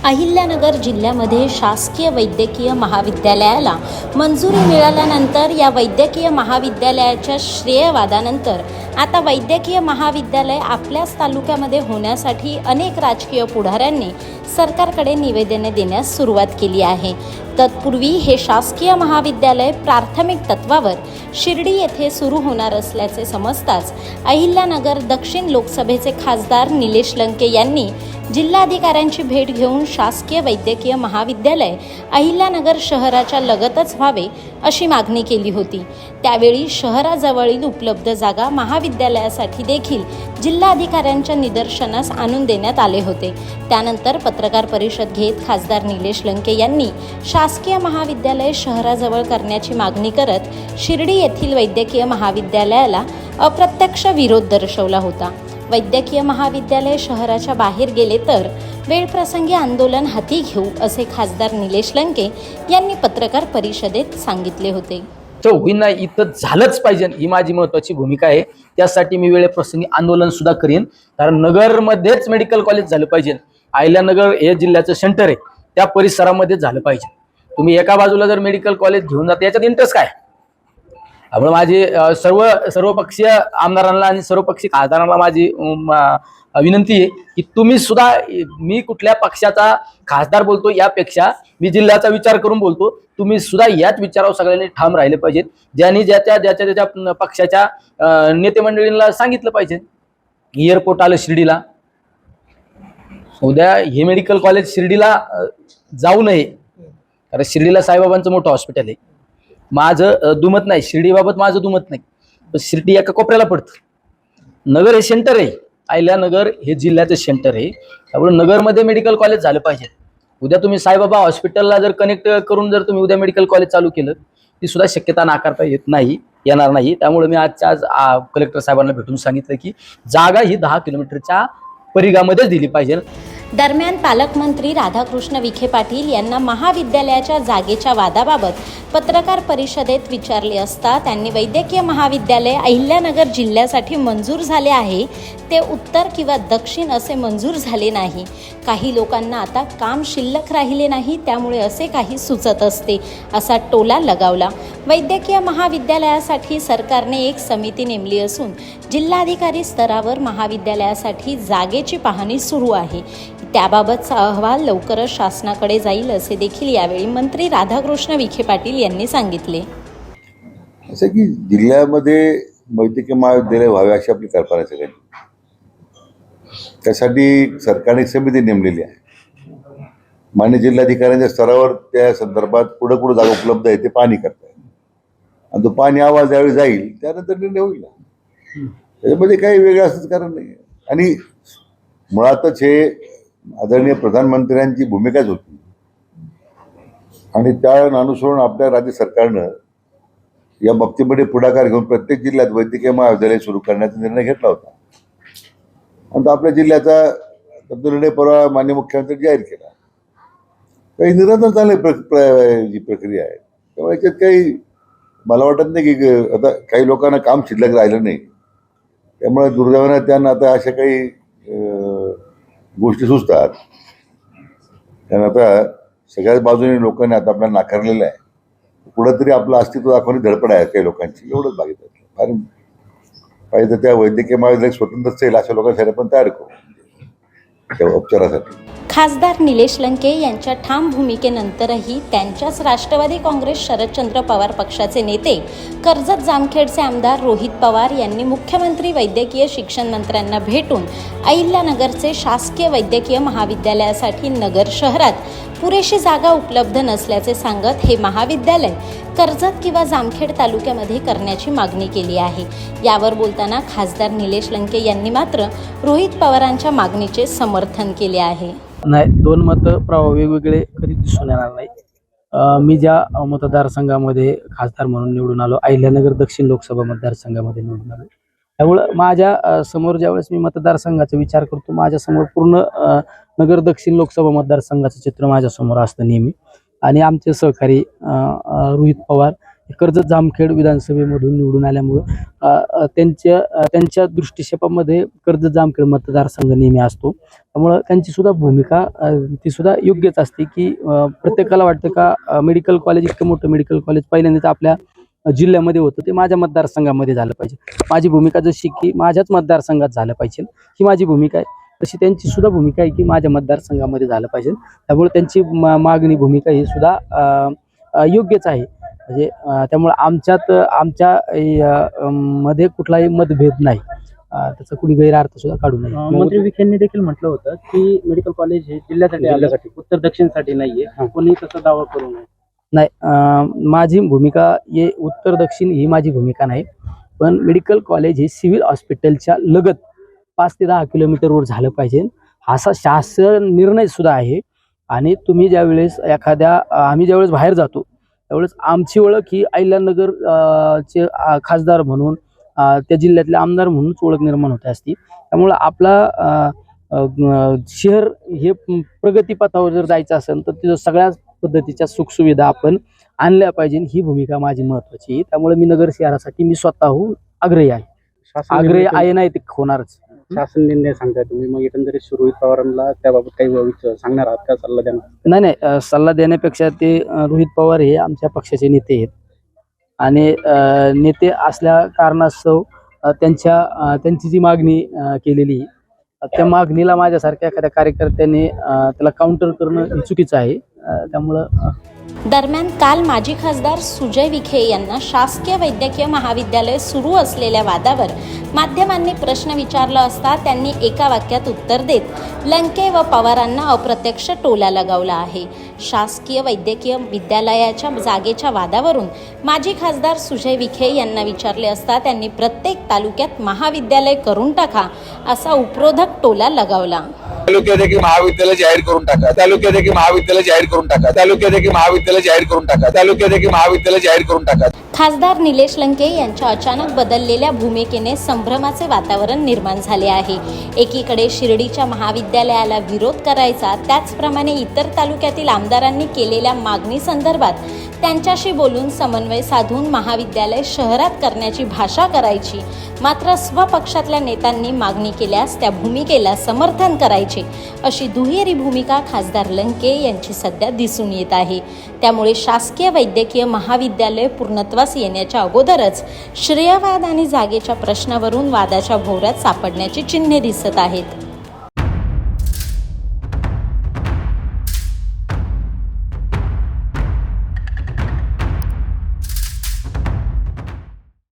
अहिल्यानगर जिल्ह्यामध्ये शासकीय वैद्यकीय महाविद्यालयाला मंजुरी मिळाल्यानंतर या वैद्यकीय महाविद्यालयाच्या श्रेयवादानंतर आता वैद्यकीय महाविद्यालय आपल्याच तालुक्यामध्ये होण्यासाठी अनेक राजकीय पुढाऱ्यांनी सरकारकडे निवेदने देण्यास सुरुवात केली आहे। तत्पूर्वी हे शासकीय महाविद्यालय प्राथमिक तत्वावर शिर्डी येथे सुरू होणार असल्याचे समजताच अहिल्यानगर दक्षिण लोकसभेचे खासदार निलेश लंके यांनी जिल्हाधिकाऱ्यांची भेट घेऊन शासकीय वैद्यकीय महाविद्यालय अहिल्यानगर शहराच्या लगतच व्हावे अशी मागणी केली होती। त्यावेळी शहराजवळील उपलब्ध जागा महाविद्यालयासाठी देखील जिल्हाधिकाऱ्यांच्या निदर्शनास आणून देण्यात आले होते। त्यानंतर पत्रकार परिषद घेत खासदार निलेश लंके यांनी शासकीय महाविद्यालय शहराजवळ करण्याची मागणी करत शिर्डी येथील वैद्यकीय महाविद्यालयाला अप्रत्यक्ष विरोध दर्शवला होता। वैद्यकीय महाविद्यालय शहराच्या बाहेर गेले तर वेळप्रसंगी आंदोलन हाती घेऊ असे खासदार निलेश लंके यांनी पत्रकार परिषदेत सांगितले होते। होईना इथं झालंच पाहिजे ही माझी महत्त्वाची भूमिका आहे। त्यासाठी मी वेळेप्रसंगी आंदोलन सुद्धा करीन, कारण नगरमध्येच मेडिकल कॉलेज झालं पाहिजे। अहिल्यानगर हे जिल्ह्याचं सेंटर आहे, त्या परिसरामध्ये झालं पाहिजे। तुम्ही एका बाजूला जर मेडिकल कॉलेज घेऊन जाता याच्यात इंटरेस्ट काय? त्यामुळे माझी सर्वपक्षीय आमदारांना आणि सर्वपक्षीय खासदारांना माझी विनंती आहे की तुम्ही सुद्धा, मी कुठल्या पक्षाचा खासदार बोलतो यापेक्षा मी जिल्ह्याचा विचार करून बोलतो, तुम्ही सुद्धा याच विचारावर सगळ्यांनी ठाम राहिले पाहिजेत। ज्यांनी ज्याच्या पक्षाच्या नेते मंडळींना सांगितलं पाहिजे एअरपोर्ट आलं शिर्डीला, उद्या हे मेडिकल कॉलेज शिर्डीला जाऊ नये, कारण शिर्डीला साईबाबांचं मोठं हॉस्पिटल आहे। माझं दुमत नाही, शिर्डीबाबत माझं दुमत नाही, पण शिर्डी एका कोपऱ्याला पडतं। नगर हे सेंटर आहे, अहिल्यानगर हे जिल्ह्याचं सेंटर आहे, त्यामुळे नगरमध्ये मेडिकल कॉलेज झालं पाहिजे। उद्या तुम्ही साईबाबा हॉस्पिटलला जर कनेक्ट करून जर तुम्ही उद्या मेडिकल कॉलेज चालू केलं, ती सुद्धा शक्यता नाकारता येणार नाही। त्यामुळे मी आज कलेक्टर साहेबांना भेटून सांगितलं की जागा ही 10 किलोमीटरच्या परिघामध्ये दिली पाहिजे। दरम्यान पालकमंत्री राधाकृष्ण विखे पाटील यांना महाविद्यालयाच्या जागेच्या वादाबाबत पत्रकार परिषदेत विचारले असता त्यांनी वैद्यकीय महाविद्यालय अहिल्यानगर जिल्ह्यासाठी मंजूर झाले आहे, ते उत्तर किंवा दक्षिण असे मंजूर झाले नाही। काही लोकांना आता काम शिल्लक राहिले नाही, त्यामुळे असे काही सुचत असते असा टोला लगावला। वैद्यकीय महाविद्यालयासाठी सरकारने एक समिती नेमली असून जिल्हाधिकारी स्तरावर महाविद्यालयासाठी जागेची पाहणी सुरू आहे। त्याबाबतचा अहवाल लवकरच शासनाकडे जाईल असे देखील यावेळी मंत्री राधाकृष्ण विखे पाटील यांनी सांगितले। असं की जिल्ह्यामध्ये वैद्यकीय महाविद्यालय व्हावे अशी आपली कल्पना आहे सगळ्यांनी। त्यासाठी सरकारने समिती नेमलेली आहे। मान्य जिल्हाधिकाऱ्यांच्या स्तरावर त्या संदर्भात कुठं जागा उपलब्ध आहे ते पाहणी करताय, आणि तो पाहणी अहवाल ज्यावेळी जाईल त्यानंतर निर्णय होईल। त्याच्यामध्ये काही वेगळं असंच कारण नाही। आणि मुळातच हे आदरणीय प्रधानमंत्र्यांची भूमिकाच होती, आणि त्या अनुसरून आपल्या राज्य सरकारनं या बाबतीमध्ये पुढाकार घेऊन प्रत्येक जिल्ह्यात वैद्यकीय महाविद्यालय सुरू करण्याचा निर्णय घेतला होता, आणि तो आपल्या जिल्ह्याचा निर्णय परवा माननीय मुख्यमंत्री जाहीर केला। काही निरंतर चांगली जी प्रक्रिया आहे, त्यामुळे याच्यात काही मला वाटत नाही की आता काही लोकांना काम शिल्लक राहिलं नाही, त्यामुळे दुर्दैवाने त्यांना आता अशा काही गोष्टी सुचतात। त्यांना आता सगळ्याच बाजूने लोकांनी आता आपल्याला नाकारलेलं आहे, कुठंतरी आपलं अस्तित्व दाखवणे धडपड आहे काही लोकांची, एवढंच बाकीचं। फार पाहिजे तर त्या वैद्यकीय महाविद्यालय स्वतंत्रच येईल अशा लोकांसाठी पण तयार करू त्या उपचारासाठी। खासदार निलेश लंके यांच्या ठाम भूमिकेनंतरही त्यांच्याच राष्ट्रवादी काँग्रेस शरदचंद्र पवार पक्षाचे नेते कर्जत जामखेडचे आमदार रोहित पवार यांनी मुख्यमंत्री वैद्यकीय शिक्षण मंत्र्यांना भेटून अहिल्यानगरचे शासकीय वैद्यकीय महाविद्यालयासाठी नगर शहरात पुरेशी जागा उपलब्ध नसल्याचे सांगत हे महाविद्यालय कर्जत किंवा जामखेड तालुक्यामध्ये करण्याची मागणी केली आहे। यावर बोलताना खासदार निलेश लंके यांनी मात्र रोहित पवारांच्या मागणीचे समर्थन केले आहे। नाही, दोन मतं वेगवेगळे कधी दिसून येणार नाही। मी ज्या मतदारसंघामध्ये खासदार म्हणून निवडून आलो, अहिल्यानगर दक्षिण लोकसभा मतदारसंघामध्ये निवडून आलो, त्यामुळं माझ्या समोर ज्यावेळेस मी मतदारसंघाचा विचार करतो, माझ्यासमोर पूर्ण नगर दक्षिण लोकसभा मतदारसंघाचं चित्र माझ्यासमोर असतं नेहमी। आणि आमचे सहकारी रोहित पवार कर्जत जामखेड विधानसभेमधून निवडून आल्यामुळं त्यांच्या दृष्टिक्षेपामध्ये कर्जत जामखेड मतदारसंघ नेहमी असतो. त्यामुळं त्यांची सुद्धा भूमिका ती सुद्धा योग्यच असते की प्रत्येकाला वाटतं का मेडिकल कॉलेज, इतकं मोठं मेडिकल कॉलेज पहिल्यांदा आपल्या जिल्ह्यामध्ये होतं, ते माझ्या मतदारसंघामध्ये झालं पाहिजे. माझी भूमिका जशी की माझ्याच मतदारसंघात झालं पाहिजे ही माझी भूमिका आहे, तशी त्यांची सुद्धा भूमिका आहे की माझ्या मतदारसंघामध्ये झालं पाहिजे. त्यामुळे त्यांची मागणी भूमिका ही सुद्धा योग्यच आहे. म्हणजे त्यामुळे आमच्या मध्ये कुठलाही मतभेद नाही, त्याचा कुणी गैरअर्थ सुद्धा काढू नये. मंत्री विखेंनी देखील म्हटलं होतं की मेडिकल कॉलेज हे जिल्ह्यासाठी उत्तर दक्षिणसाठी नाहीये, कोणी तसा दावा करू नये. नाही, माझी भूमिका हे उत्तर दक्षिण ही माझी भूमिका नाही, पण मेडिकल कॉलेज हे सिव्हिल हॉस्पिटलच्या लगत 5 ते 10 किलोमीटरवर झालं पाहिजे, असा शासन निर्णय सुद्धा आहे. आणि तुम्ही ज्यावेळेस आम्ही ज्यावेळेस बाहेर जातो त्यावेळेस आमची ओळख ही अहिल्यानगर चे खासदार म्हणून, त्या जिल्ह्यातले आमदार म्हणूनच ओळख निर्माण होते असती. त्यामुळं आपला शहर हे प्रगतीपथावर जर जायचं असेल तर तिथं सगळ्या पद्धतीच्या सुखसुविधा आपण आणल्या पाहिजे, ही भूमिका माझी महत्वाची. त्यामुळे मी नगर शहरासाठी मी स्वतःहून आग्रही आहे नाही ते होणारच. शासन निर्णय सांगताय तुम्ही, मग एकंदरीत रोहित पवारांना त्याबाबत काही सांगणार आहात का, सल्ला देणार? नाही, सल्ला देण्यापेक्षा ते रोहित पवार हे आमच्या पक्षाचे नेते आहेत आणि नेते असल्या कारणास्तव त्यांची जी मागणी केलेली त्या मागणीला माझ्यासारख्या एखाद्या कार्यकर्त्याने त्याला काउंटर करणं चुकीचं आहे. त्यामुळं दरम्यान काल माजी खासदार सुजय विखे यांना शासकीय वैद्यकीय महाविद्यालय सुरू असलेल्या वादावर माध्यमांनी प्रश्न विचारला असता त्यांनी एका वाक्यात उत्तर देत लंके व पवारांना अप्रत्यक्ष टोला लगावला आहे. शासकीय वैद्यकीय विद्यालयाच्या जागेच्या वादावरून माजी खासदार सुजय विखे यांना विचारले असता त्यांनी प्रत्येक तालुक्यात महाविद्यालय करून टाका असा उपरोधक टोला लगावला. तालुक्यात एक महाविद्यालय जाहीर करून टाका, तालुक्यात एक महाविद्यालय जाहीर करून टाका, तालुक्यात एक महाविद्यालय जाहीर करून टाका, तालुक्यात एक महाविद्यालय जाहीर करून टाका. खासदार निलेश लंके यांच्या अचानक बदललेल्या भूमिकेने संभ्रमाचे वातावरण निर्माण झाले आहे. एकीकडे शिर्डीच्या महाविद्यालयाला विरोध करायचा, त्याचप्रमाणे इतर तालुक्यातील आमदारांनी केलेल्या मागणी संदर्भात त्यांच्याशी बोलून समन्वय साधून महाविद्यालय शहरात करण्याची भाषा करायची. मात्र स्वपक्षातल्या नेत्यांनी मागणी केल्यास त्या भूमिकेला समर्थन करायचे, अशी दुहेरी भूमिका खासदार लंके यांची सध्या दिसून येत आहे. त्यामुळे शासकीय वैद्यकीय महाविद्यालय पूर्णत्वास येण्याच्या अगोदरच श्रेयवाद आणि जागेच्या प्रश्नावरून वादाच्या भोवऱ्यात सापडण्याची चिन्हे दिसत आहेत.